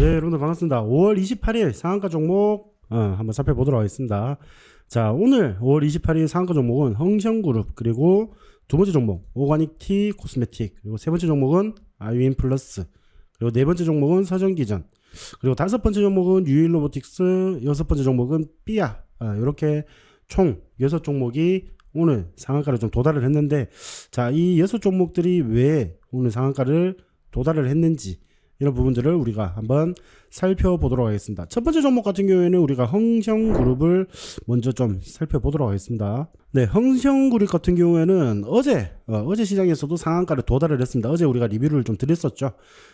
네, 여러분들 반갑습니다. 5월 28일 상한가 종목 한번 살펴보도록 하겠습니다. 자, 오늘 5월 28일 상한가 종목은 흥성그룹, 그리고 두 번째 종목 오가닉티 코스메틱, 그리고 세 번째 종목은 아이윈 플러스, 그리고 네 번째 종목은 서전기전, 그리고 다섯 번째 종목은 유일로보틱스, 여섯 번째 종목은 삐아, 이렇게 총 6종목이 오늘 상한가를 좀 도달을 했는데, 자, 이 6종목들이 왜 오늘 상한가를 도달을 했는지, 이런 부분들을 우리가 한번 살펴보도록 하겠습니다. 첫 번째 종목 같은 경우에는 우리가 흥성그룹을 먼저 좀 살펴보도록 하겠습니다. 네, 흥성그룹 같은 경우에는 어제 시장에서도 상한가를 도달을 했습니다. 어제 우리가 리뷰를 좀 드렸었죠.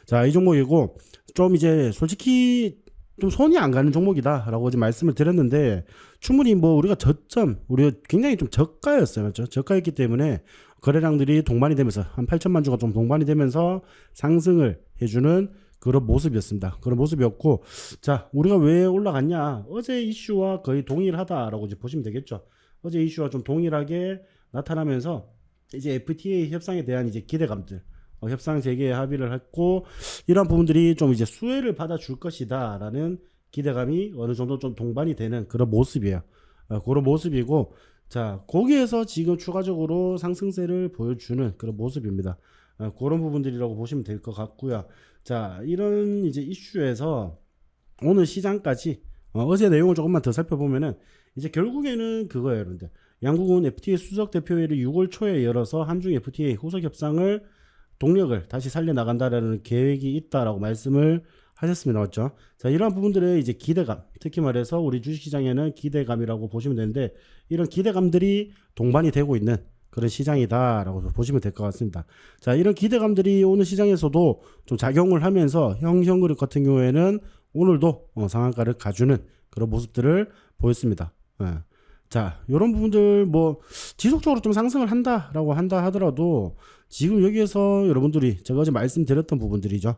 자, 이 종목이고, 좀 이제 솔직히 좀 손이 안 가는 종목이다 라고 이제 말씀을 드렸는데, 충분히 뭐 우리가 우리가 굉장히 좀 저가였어요. 맞죠? 저가였기 때문에 거래량들이 동반이 되면서 한 8천만 주가 좀 동반이 되면서 상승을 해주는 그런 모습이었습니다. 그런 모습이었고, 자, 우리가 왜 올라갔냐? 어제 이슈와 거의 동일하다라고 이제 보시면 되겠죠. 어제 이슈와 좀 동일하게 나타나면서 이제 FTA 협상에 대한 이제 기대감들, 협상 재개에 합의를 했고, 이런 부분들이 좀 이제 수혜를 받아줄 것이다라는 기대감이 어느 정도 좀 동반이 되는 그런 모습이에요. 그런 모습이고, 자, 거기에서 지금 추가적으로 상승세를 보여주는 그런 모습입니다. 그런 부분들이라고 보시면 될 것 같고요. 자, 이런 이제 이슈에서 오늘 시장까지 어제 내용을 조금만 더 살펴보면은 이제 결국에는 그거예요, 여러분들. 양국은 FTA 수석 대표회의를 6월 초에 열어서 한중 FTA 후속 협상을 동력을 다시 살려나간다라는 계획이 있다라고 말씀을 하셨습니다. 맞죠? 자, 이러한 부분들의 이제 기대감, 특히 말해서 우리 주식시장에는 기대감이라고 보시면 되는데, 이런 기대감들이 동반이 되고 있는 그런 시장이다라고 보시면 될 것 같습니다. 자, 이런 기대감들이 오늘 시장에서도 좀 작용을 하면서 흥성그룹 같은 경우에는 오늘도 상한가를 가주는 그런 모습들을 보였습니다. 자, 이런 부분들 뭐 지속적으로 좀 상승을 한다 하더라도 지금 여기에서 여러분들이 제가 어제 말씀드렸던 부분들이죠.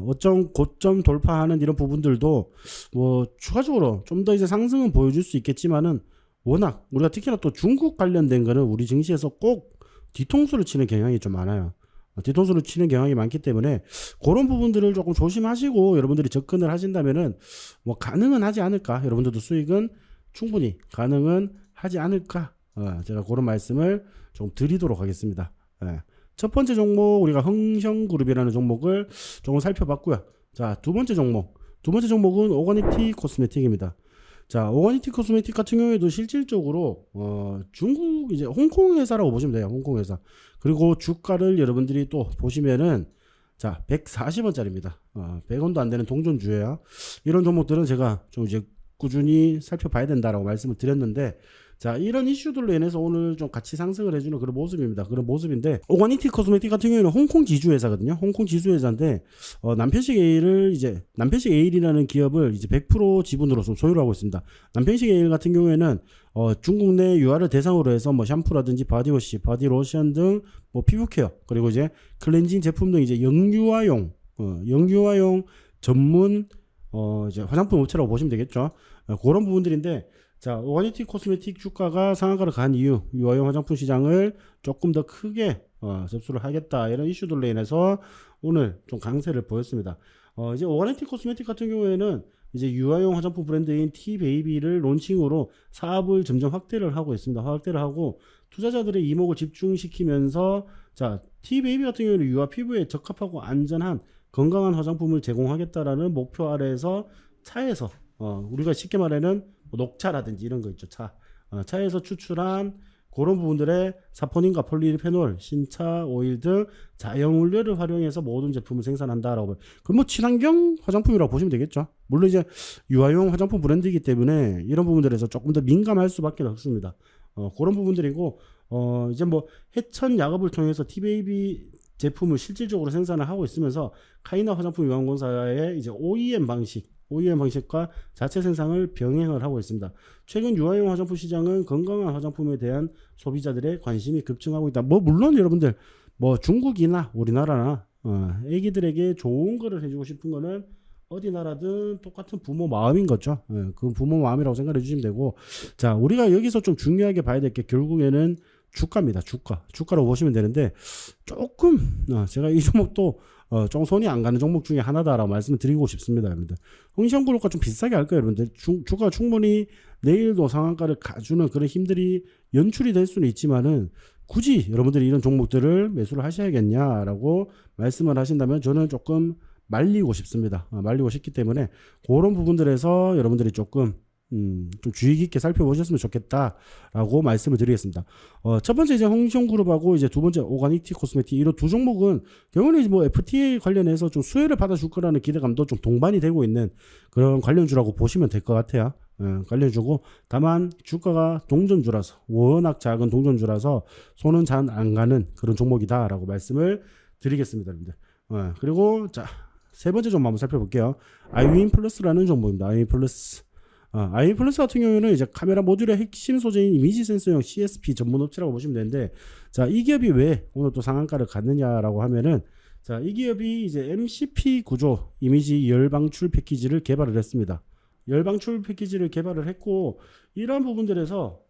어쩜 고점 돌파하는 이런 부분들도 뭐 추가적으로 좀 더 이제 상승은 보여줄 수 있겠지만은, 워낙 우리가 특히나 또 중국 관련된 거는 우리 증시에서 꼭 뒤통수를 치는 경향이 좀 많아요. 뒤통수를 치는 경향이 많기 때문에 그런 부분들을 조금 조심하시고 여러분들이 접근을 하신다면은 뭐 가능은 하지 않을까, 여러분들도 수익은 충분히 가능은 하지 않을까, 제가 그런 말씀을 좀 드리도록 하겠습니다. 첫 번째 종목 우리가 흥성그룹이라는 종목을 조금 살펴봤고요. 자, 두 번째 종목은 오가닉티 코스메틱입니다. 자, 오가닉티 코스메틱 같은 경우에도 실질적으로 중국 이제 홍콩 회사라고 보시면 돼요. 홍콩 회사. 그리고 주가를 여러분들이 또 보시면은, 자, 140원짜리입니다. 100원도 안 되는 동전주예요. 이런 종목들은 제가 좀 이제 꾸준히 살펴봐야 된다라고 말씀을 드렸는데, 자, 이런 이슈들로 인해서 오늘 좀 같이 상승을 해주는 그런 모습입니다. 그런 모습인데, 오가닉티 코스메틱 같은 경우에는 홍콩 지주회사거든요. 홍콩 지주회사인데, 남편식 에일이라는 기업을 이제 100% 지분으로 좀 소유를 하고 있습니다. 남편식 에일 같은 경우에는 중국 내 유아를 대상으로 해서 뭐 샴푸라든지 바디워시, 바디로션 등 뭐 피부케어, 그리고 이제 클렌징 제품 등 이제 영유아용 전문 이제 화장품 업체라고 보시면 되겠죠. 그런 부분들인데, 자, 오가닉티 코스메틱 주가가 상한가를 간 이유, 유아용 화장품 시장을 조금 더 크게 접수를 하겠다, 이런 이슈들로 인해서 오늘 좀 강세를 보였습니다. 이제 오가닉티 코스메틱 같은 경우에는 이제 유아용 화장품 브랜드인 티베이비를 론칭으로 사업을 점점 확대를 하고 있습니다. 확대를 하고 투자자들의 이목을 집중시키면서, 자, 티베이비 같은 경우는 유아 피부에 적합하고 안전한 건강한 화장품을 제공하겠다라는 목표 아래에서 차에서 우리가 쉽게 말하는 녹차라든지 이런 거 있죠. 차에서 추출한 그런 부분들의 사포닌과 폴리페놀, 신차, 오일 등 자연원료를 활용해서 모든 제품을 생산한다라고. 그럼 뭐 친환경 화장품이라고 보시면 되겠죠. 물론 이제 유아용 화장품 브랜드이기 때문에 이런 부분들에서 조금 더 민감할 수밖에 없습니다. 그런 부분들이고, 이제 뭐 해천 약업을 통해서 티베이비 제품을 실질적으로 생산을 하고 있으면서 카이나 화장품 유한공사의 이제 OEM 방식과 자체 생산을 병행을 하고 있습니다. 최근 유아용 화장품 시장은 건강한 화장품에 대한 소비자들의 관심이 급증하고 있다. 뭐 물론 여러분들 뭐 중국이나 우리나라나 애기들에게 좋은 거를 해주고 싶은 거는 어디 나라든 똑같은 부모 마음인 거죠. 그 부모 마음이라고 생각해 주시면 되고, 자, 우리가 여기서 좀 중요하게 봐야 될 게 결국에는 주가입니다. 주가로 보시면 되는데, 조금 제가 이 종목도 좀 손이 안 가는 종목 중에 하나다라고 말씀을 드리고 싶습니다, 여러분들. 흥성그룹과 좀 비싸게 할 거예요, 여러분들. 주가 충분히 내일도 상한가를 가주는 그런 힘들이 연출이 될 수는 있지만은 굳이 여러분들이 이런 종목들을 매수를 하셔야겠냐라고 말씀을 하신다면 저는 조금 말리고 싶습니다. 말리고 싶기 때문에 그런 부분들에서 여러분들이 조금 좀 주의 깊게 살펴보셨으면 좋겠다라고 말씀을 드리겠습니다. 첫 번째 이제 홍시용그룹하고 이제 두 번째 오가닉티 코스메틱 이런 두 종목은 경우는 뭐 FTA 관련해서 좀 수혜를 받아줄 거라는 기대감도 좀 동반이 되고 있는 그런 관련주라고 보시면 될 것 같아요. 관련주고 다만 주가가 동전주라서 워낙 작은 동전주라서 손은 잘 안 가는 그런 종목이다라고 말씀을 드리겠습니다, 여러분들. 그리고 자, 세 번째 종목 한번 살펴볼게요. 아이윈 플러스라는 종목입니다. 아이윈 플러스. 아이윈 플러스 같은 경우에는 이제 카메라 모듈의 핵심 소재인 이미지 센서용 CSP 전문 업체라고 보시면 되는데, 자, 이 기업이 왜 오늘 또 상한가를 갔느냐라고 하면은, 자, 이 기업이 이제 MCP 구조 이미지 열방출 패키지를 개발을 했습니다. 열방출 패키지를 개발을 했고, 이러한 부분들에서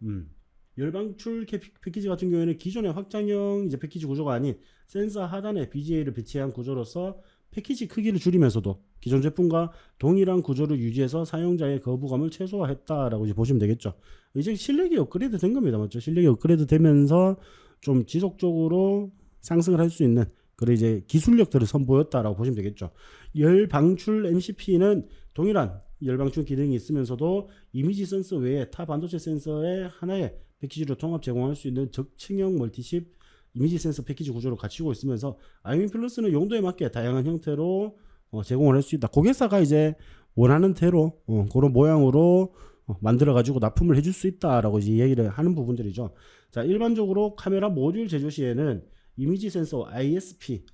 열방출 패키지 같은 경우에는 기존의 확장형 이제 패키지 구조가 아닌 센서 하단에 BGA를 배치한 구조로서 패키지 크기를 줄이면서도 기존 제품과 동일한 구조를 유지해서 사용자의 거부감을 최소화했다라고 이제 보시면 되겠죠. 이제 실력이 업그레이드 된 겁니다, 맞죠? 실력이 업그레이드 되면서 좀 지속적으로 상승을 할 수 있는 그런 이제 기술력들을 선보였다라고 보시면 되겠죠. 열방출 MCP는 동일한 열방출 기능이 있으면서도 이미지 센서 외에 타 반도체 센서의 하나의 패키지로 통합 제공할 수 있는 적층형 멀티십 이미지 센서 패키지 구조를 갖추고 있으면서 아이윈 플러스는 용도에 맞게 다양한 형태로 제공을 할 수 있다. 고객사가 이제 원하는 대로 그런 모양으로 만들어 가지고 납품을 해줄 수 있다라고 이제 얘기를 하는 부분들이죠. 자, 일반적으로 카메라 모듈 제조 시에는 이미지 센서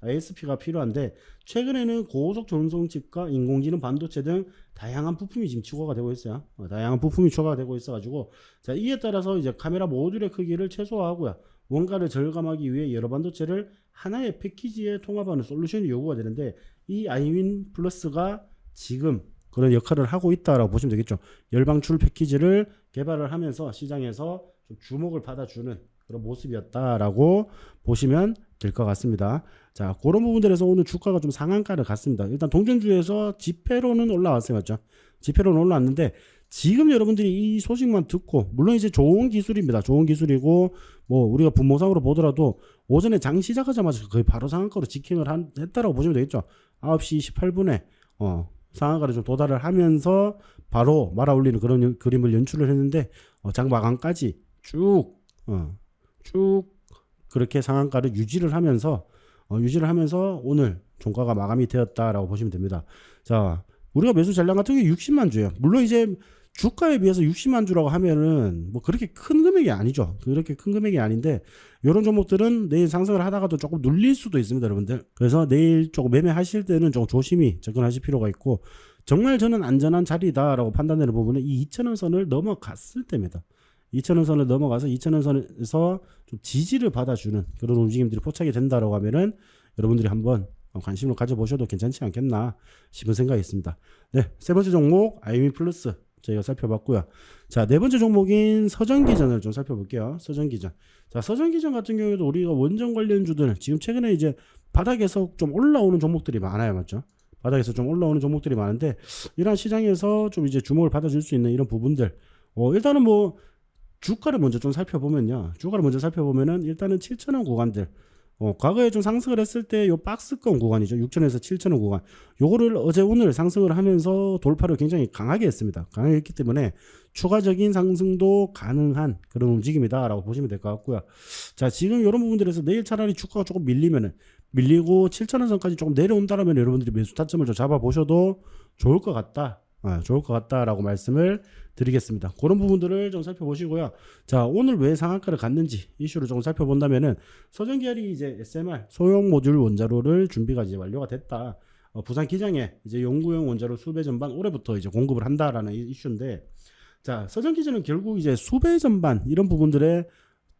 ISP가 필요한데, 최근에는 고속 전송 칩과 인공지능 반도체 등 다양한 부품이 지금 추가가 되고 있어요. 다양한 부품이 추가가 되고 있어가지고, 자, 이에 따라서 이제 카메라 모듈의 크기를 최소화하고요, 원가를 절감하기 위해 여러 반도체를 하나의 패키지에 통합하는 솔루션이 요구가 되는데, 이 아이윈 플러스가 지금 그런 역할을 하고 있다라고 보시면 되겠죠. 열방출 패키지를 개발을 하면서 시장에서 좀 주목을 받아주는 그런 모습이었다라고 보시면 될 것 같습니다. 자, 그런 부분들에서 오늘 주가가 좀 상한가를 갔습니다. 일단 동전주에서 지폐로는 올라왔어요, 맞죠? 지폐로는 올라왔는데, 지금 여러분들이 이 소식만 듣고, 물론 이제 좋은 기술입니다. 좋은 기술이고, 뭐 우리가 분모상으로 보더라도 오전에 장 시작하자마자 거의 바로 상한가로 직행을 했다라고 보시면 되겠죠. 9시 18분에 상한가를 좀 도달을 하면서 바로 말아올리는 그런 그림을 연출을 했는데, 장 마감까지 쭉 그렇게 상한가를 유지를 하면서 오늘 종가가 마감이 되었다라고 보시면 됩니다. 자, 우리가 매수 잔량 같은 게 60만 주예요. 물론 이제 주가에 비해서 60만 주라고 하면은 뭐 그렇게 큰 금액이 아니죠. 그렇게 큰 금액이 아닌데, 이런 종목들은 내일 상승을 하다가도 조금 눌릴 수도 있습니다, 여러분들. 그래서 내일 조금 매매하실 때는 조금 조심히 접근하실 필요가 있고, 정말 저는 안전한 자리다라고 판단되는 부분은 이 2,000원 선을 넘어갔을 때입니다. 2,000원 선을 넘어가서 2,000원 선에서 좀 지지를 받아주는 그런 움직임들이 포착이 된다라고 하면은 여러분들이 한번 관심을 가져보셔도 괜찮지 않겠나 싶은 생각이 있습니다. 네, 세 번째 종목 아이윈 플러스 저희가 살펴봤고요. 자, 네 번째 종목인 서전기전을 좀 살펴볼게요. 서전기전. 자, 서전기전 같은 경우에도 우리가 원전 관련주들 지금 최근에 이제 바닥에서 좀 올라오는 종목들이 많아요, 맞죠? 바닥에서 좀 올라오는 종목들이 많은데, 이러한 시장에서 좀 이제 주목을 받아줄 수 있는 이런 부분들. 일단은 뭐 주가를 먼저 좀 살펴보면요. 주가를 먼저 살펴보면은 일단은 7,000원 구간들. 과거에 좀 상승을 했을 때 요 박스권 구간이죠. 6,000원에서 7,000원 구간. 요거를 어제 오늘 상승을 하면서 돌파를 굉장히 강하게 했습니다. 강하게 했기 때문에 추가적인 상승도 가능한 그런 움직임이다라고 보시면 될 것 같고요. 자, 지금 이런 부분들에서 내일 차라리 주가가 조금 밀리고 7,000원 선까지 조금 내려온다라면 여러분들이 매수 타점을 좀 잡아보셔도 좋을 것 같다. 좋을 것 같다라고 말씀을 드리겠습니다. 그런 부분들을 좀 살펴보시고요. 자, 오늘 왜 상한가를 갔는지 이슈를 좀 살펴본다면은 서전기알이 이제 SMR 소형 모듈 원자로를 준비가 이제 완료가 됐다. 부산 기장에 이제 연구용 원자로 수배 전반 올해부터 이제 공급을 한다라는 이슈인데, 자, 서전기전은 결국 이제 수배 전반 이런 부분들의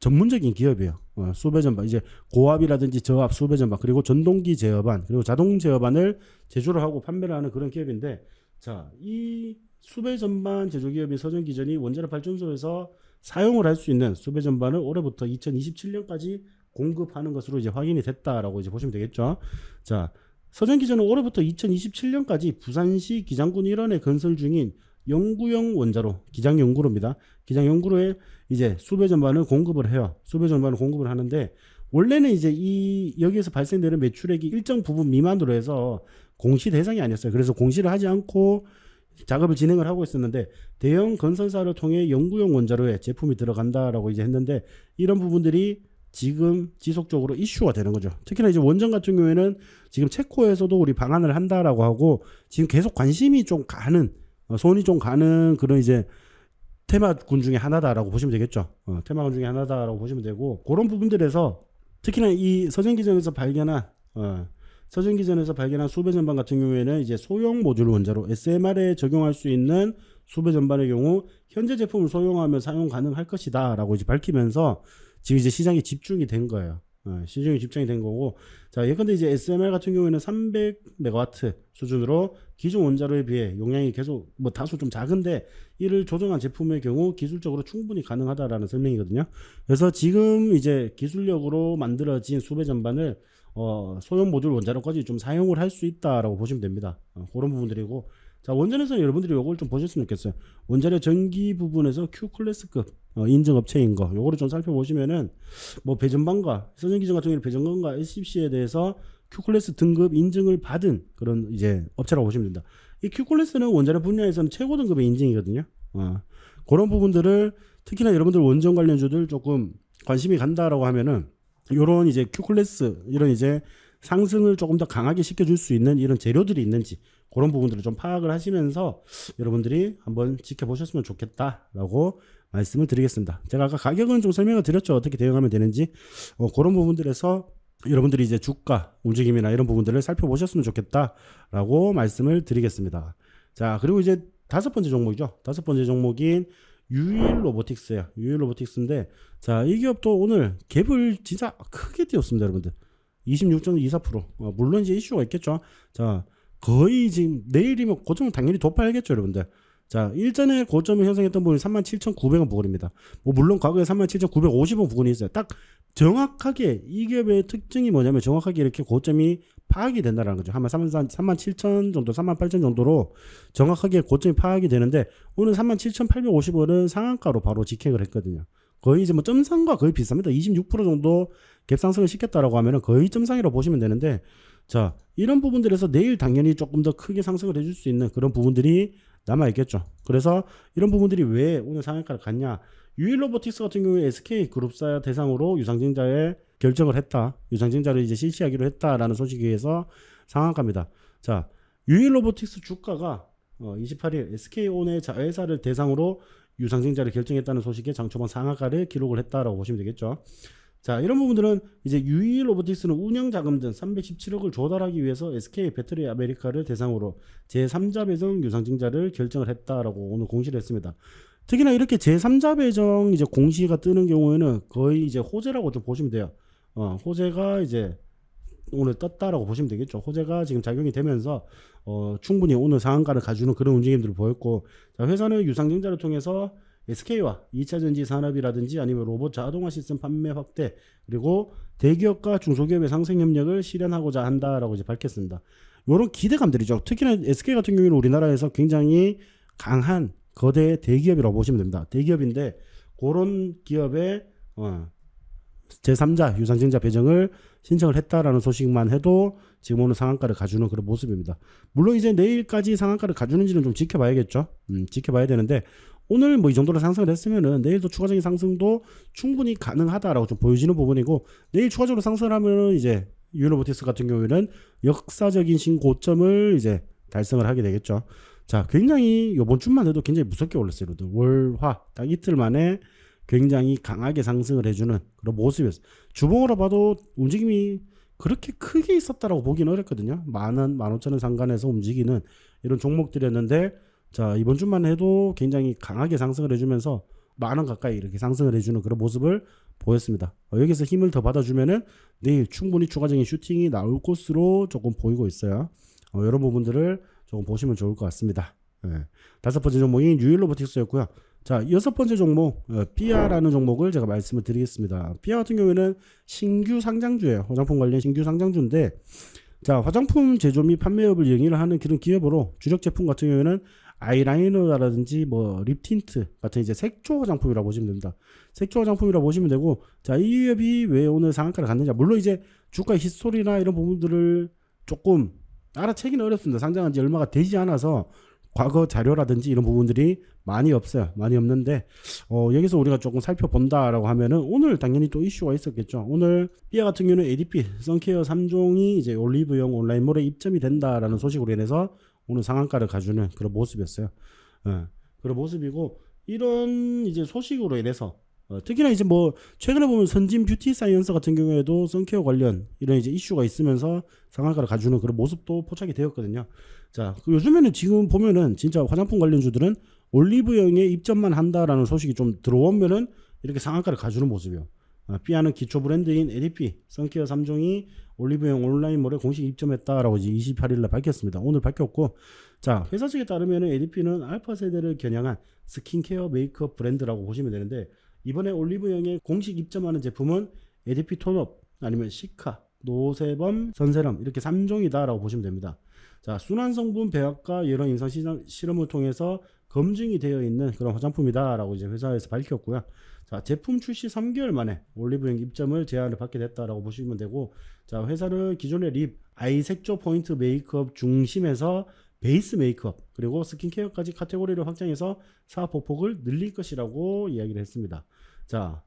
전문적인 기업이에요. 수배 전반 이제 고압이라든지 저압 수배 전반, 그리고 전동기 제어반, 그리고 자동 제어반을 제조를 하고 판매를 하는 그런 기업인데, 자, 이 수배 전반 제조기업인 서전기전이 원자력 발전소에서 사용을 할 수 있는 수배 전반을 올해부터 2027년까지 공급하는 것으로 이제 확인이 됐다라고 이제 보시면 되겠죠. 자, 서전기전은 올해부터 2027년까지 부산시 기장군 일원에 건설 중인 연구용 원자로, 기장연구로입니다. 기장연구로에 이제 수배 전반을 공급을 해요. 수배 전반을 공급을 하는데, 원래는 이제 여기에서 발생되는 매출액이 일정 부분 미만으로 해서 공시 대상이 아니었어요. 그래서 공시를 하지 않고 작업을 진행을 하고 있었는데, 대형 건설사를 통해 연구용 원자로에 제품이 들어간다라고 이제 했는데, 이런 부분들이 지금 지속적으로 이슈가 되는 거죠. 특히나 이제 원전 같은 경우에는 지금 체코에서도 우리 방한을 한다라고 하고, 지금 계속 관심이 좀 가는, 손이 좀 가는 그런 이제 테마군 중에 하나다라고 보시면 되겠죠. 테마군 중에 하나다라고 보시면 되고, 그런 부분들에서 특히나 이 서전기전에서 발견한 수배 전반 같은 경우에는 이제 소형 모듈 원자로 SMR에 적용할 수 있는 수배 전반의 경우 현재 제품을 소형하면 사용 가능할 것이다라고 이제 밝히면서 지금 이제 시장에 집중이 된 거예요. 시장에 집중이 된 거고, 자, 예컨대 이제 SMR 같은 경우에는 300메가와트 수준으로 기존 원자로에 비해 용량이 계속 뭐 다소 좀 작은데, 이를 조정한 제품의 경우 기술적으로 충분히 가능하다라는 설명이거든요. 그래서 지금 이제 기술력으로 만들어진 수배 전반을 소형 모듈 원자로까지 좀 사용을 할 수 있다라고 보시면 됩니다. 그런 부분들이고, 자, 원전에서는 여러분들이 요걸 좀 보셨으면 좋겠어요. 원자력 전기 부분에서 Q클래스급 인증 업체인 거, 요거를 좀 살펴보시면은 뭐 배전반과 서전기전 같은 경우는 배전반과 SCC에 대해서 Q클래스 등급 인증을 받은 그런 이제 업체라고 보시면 됩니다. 이 Q클래스는 원자력 분야에서는 최고 등급의 인증이거든요. 그런 부분들을 특히나 여러분들 원전 관련주들 조금 관심이 간다라고 하면은, 요런 이제 Q클래스 이런 이제 상승을 조금 더 강하게 시켜줄 수 있는 이런 재료들이 있는지, 그런 부분들을 좀 파악을 하시면서 여러분들이 한번 지켜보셨으면 좋겠다라고 말씀을 드리겠습니다. 제가 아까 가격은 좀 설명을 드렸죠. 어떻게 대응하면 되는지. 그런 부분들에서 여러분들이 이제 주가 움직임이나 이런 부분들을 살펴보셨으면 좋겠다라고 말씀을 드리겠습니다. 자, 그리고 이제 다섯 번째 종목이죠. 다섯 번째 종목인 유일 로보틱스예요. 유일 로보틱스인데, 자, 이 기업도 오늘 갭을 진짜 크게 띄웠습니다, 여러분들. 26.24%. 물론 이제 이슈가 있겠죠. 자, 거의 지금 내일이면 고점을 당연히 돌파하겠죠, 여러분들. 자, 일전에 고점을 형성했던 부분이 37,900원 부근입니다. 뭐 물론 과거에 37,950원 부근이 있어요. 딱 정확하게 이 기업의 특징이 뭐냐면, 정확하게 이렇게 고점이 파악이 된다는 거죠. 한 37,000 정도, 38,000 정도로 정확하게 고점이 파악이 되는데, 오늘 37,850원은 상한가로 바로 직행을 했거든요. 거의 이제 뭐 점상과 거의 비슷합니다. 26% 정도 갭 상승을 시켰다라고 하면은 거의 점상이라고 보시면 되는데, 자, 이런 부분들에서 내일 당연히 조금 더 크게 상승을 해줄 수 있는 그런 부분들이 남아 있겠죠. 그래서 이런 부분들이 왜 오늘 상한가를 갔냐? 유일 로보틱스 같은 경우에 SK 그룹사 대상으로 유상증자에 결정을 했다. 유상증자를 이제 실시하기로 했다라는 소식에 의해서 상한가입니다. 자, 유일 로보틱스 주가가 28일 SK온의 자회사를 대상으로 유상증자를 결정했다는 소식에 장초반 상한가를 기록을 했다라고 보시면 되겠죠. 자, 이런 부분들은 이제 유일 로보틱스는 운영 자금 등 317억을 조달하기 위해서 SK 배터리 아메리카를 대상으로 제3자 배정 유상증자를 결정을 했다라고 오늘 공시를 했습니다. 특히나 이렇게 제3자 배정 이제 공시가 뜨는 경우에는 거의 이제 호재라고 좀 보시면 돼요. 호재가 이제 오늘 떴다라고 보시면 되겠죠. 호재가 지금 작용이 되면서 충분히 오늘 상한가를 가주는 그런 움직임들을 보였고, 자, 회사는 유상증자를 통해서 SK와 2차전지 산업이라든지 아니면 로봇 자동화 시스템 판매 확대, 그리고 대기업과 중소기업의 상생 협력을 실현하고자 한다라고 이제 밝혔습니다. 이런 기대감들이죠. 특히나 SK 같은 경우는 우리나라에서 굉장히 강한 거대 대기업이라고 보시면 됩니다. 대기업인데 그런 기업의 제3자 유상증자 배정을 신청을 했다라는 소식만 해도 지금 오늘 상한가를 가주는 그런 모습입니다. 물론 이제 내일까지 상한가를 가주는지는 좀 지켜봐야겠죠. 지켜봐야 되는데, 오늘 뭐 이 정도로 상승을 했으면은 내일도 추가적인 상승도 충분히 가능하다라고 좀 보여지는 부분이고, 내일 추가적으로 상승을 하면은 이제 유로보틱스 같은 경우에는 역사적인 신고점을 이제 달성을 하게 되겠죠. 자, 굉장히 이번 주만 해도 굉장히 무섭게 올랐어요. 월화 딱 이틀 만에 굉장히 강하게 상승을 해주는 그런 모습이었어요. 주봉으로 봐도 움직임이 그렇게 크게 있었다라고 보기는 어렵거든요. 15,000원 상간에서 움직이는 이런 종목들이었는데, 자, 이번 주만 해도 굉장히 강하게 상승을 해주면서 10,000원 가까이 이렇게 상승을 해주는 그런 모습을 보였습니다. 여기서 힘을 더 받아주면은 내일 충분히 추가적인 슈팅이 나올 것으로 조금 보이고 있어요. 이런 부분들을 조금 보시면 좋을 것 같습니다. 다섯 번째 종목이 유일 로보틱스였고요. 자, 여섯 번째 종목 피아라는 종목을 제가 말씀을 드리겠습니다. 피아 같은 경우에는 신규 상장주예요. 화장품 관련 신규 상장주인데, 자, 화장품 제조 및 판매업을 영위를 하는 그런 기업으로 주력 제품 같은 경우에는 아이라이너라든지 뭐 립 틴트 같은 이제 색조 화장품이라고 보시면 됩니다. 색조 화장품이라고 보시면 되고, 자, 이 기업이 왜 오늘 상한가를 갔느냐. 물론 이제 주가 히스토리나 이런 부분들을 조금 알아채기는 어렵습니다. 상장한 지 얼마가 되지 않아서 과거 자료라든지 이런 부분들이 많이 없어요. 많이 없는데 여기서 우리가 조금 살펴본다라고 하면은 오늘 당연히 또 이슈가 있었겠죠. 오늘 삐아 같은 경우는 ADP 선케어 3종이 이제 올리브영 온라인몰에 입점이 된다라는 소식으로 인해서 오늘 상한가를 가주는 그런 모습이었어요. 그런 모습이고, 이런 이제 소식으로 인해서 특히나 이제 뭐 최근에 보면 선진 뷰티 사이언스 같은 경우에도 선케어 관련 이런 이제 이슈가 있으면서 상한가를 가주는 그런 모습도 포착이 되었거든요. 자, 요즘에는 지금 보면은 진짜 화장품 관련주들은 올리브영에 입점만 한다라는 소식이 좀 들어오면은 이렇게 상한가를 가주는 모습이요. 삐아는 기초 브랜드인 ADP 선케어 3종이 올리브영 온라인몰에 공식 입점했다라고 이제 28일날 밝혔습니다. 오늘 밝혔고, 자, 회사 측에 따르면은 ADP는 알파 세대를 겨냥한 스킨케어 메이크업 브랜드라고 보시면 되는데, 이번에 올리브영에 공식 입점하는 제품은 ADP 톤업, 아니면 시카, 노세범, 선세럼 이렇게 3종이다라고 보시면 됩니다. 자, 순환 성분 배합과 여러 임상 실험을 통해서 검증이 되어 있는 그런 화장품이다라고 이제 회사에서 밝혔고요. 자, 제품 출시 3개월 만에 올리브영 입점을 제안을 받게 됐다라고 보시면 되고, 자, 회사는 기존의 립, 아이 색조 포인트 메이크업 중심에서 베이스 메이크업 그리고 스킨케어까지 카테고리를 확장해서 사업 폭을 늘릴 것이라고 이야기를 했습니다. 자,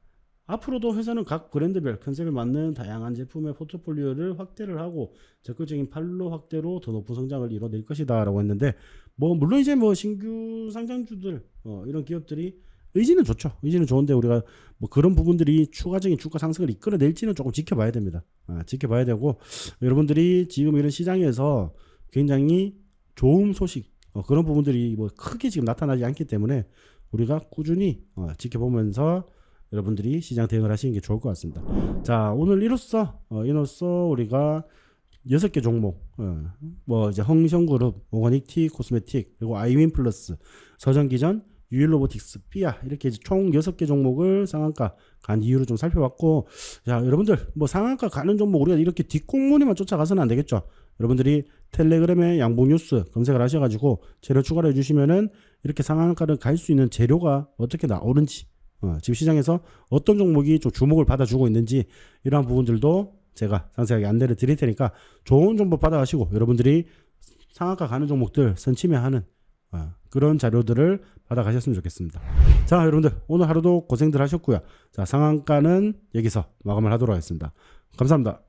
앞으로도 회사는 각 브랜드별 컨셉에 맞는 다양한 제품의 포트폴리오를 확대를 하고 적극적인 판로 확대로 더 높은 성장을 이뤄낼 것이다 라고 했는데, 뭐 물론 이제 뭐 신규 상장주들 이런 기업들이 의지는 좋죠. 의지는 좋은데 우리가 뭐 그런 부분들이 추가적인 주가 상승을 이끌어낼지는 조금 지켜봐야 됩니다. 지켜봐야 되고, 여러분들이 지금 이런 시장에서 굉장히 좋은 소식 그런 부분들이 뭐 크게 지금 나타나지 않기 때문에 우리가 꾸준히 지켜보면서 여러분들이 시장 대응을 하시는 게 좋을 것 같습니다. 자, 오늘 이로써 우리가 6개 종목, 뭐 이제 흥성그룹, 오가닉티 코스메틱, 그리고 아이윈 플러스, 서정기전, 유일로보틱스, 삐아 이렇게 총 6개 종목을 상한가 간 이유를 좀 살펴봤고, 자, 여러분들 뭐 상한가 가는 종목 우리가 이렇게 뒷공무니만 쫓아가서는 안 되겠죠. 여러분들이 텔레그램에 양봉뉴스 검색을 하셔가지고 재료 추가를 해주시면은 이렇게 상한가를 갈 수 있는 재료가 어떻게 나오는지, 지금 시장에서 어떤 종목이 좀 주목을 받아주고 있는지 이러한 부분들도 제가 상세하게 안내를 드릴 테니까 좋은 정보 받아가시고 여러분들이 상한가 가는 종목들 선침해하는 그런 자료들을 받아가셨으면 좋겠습니다. 자, 여러분들 오늘 하루도 고생들 하셨고요. 자, 상한가는 여기서 마감을 하도록 하겠습니다. 감사합니다.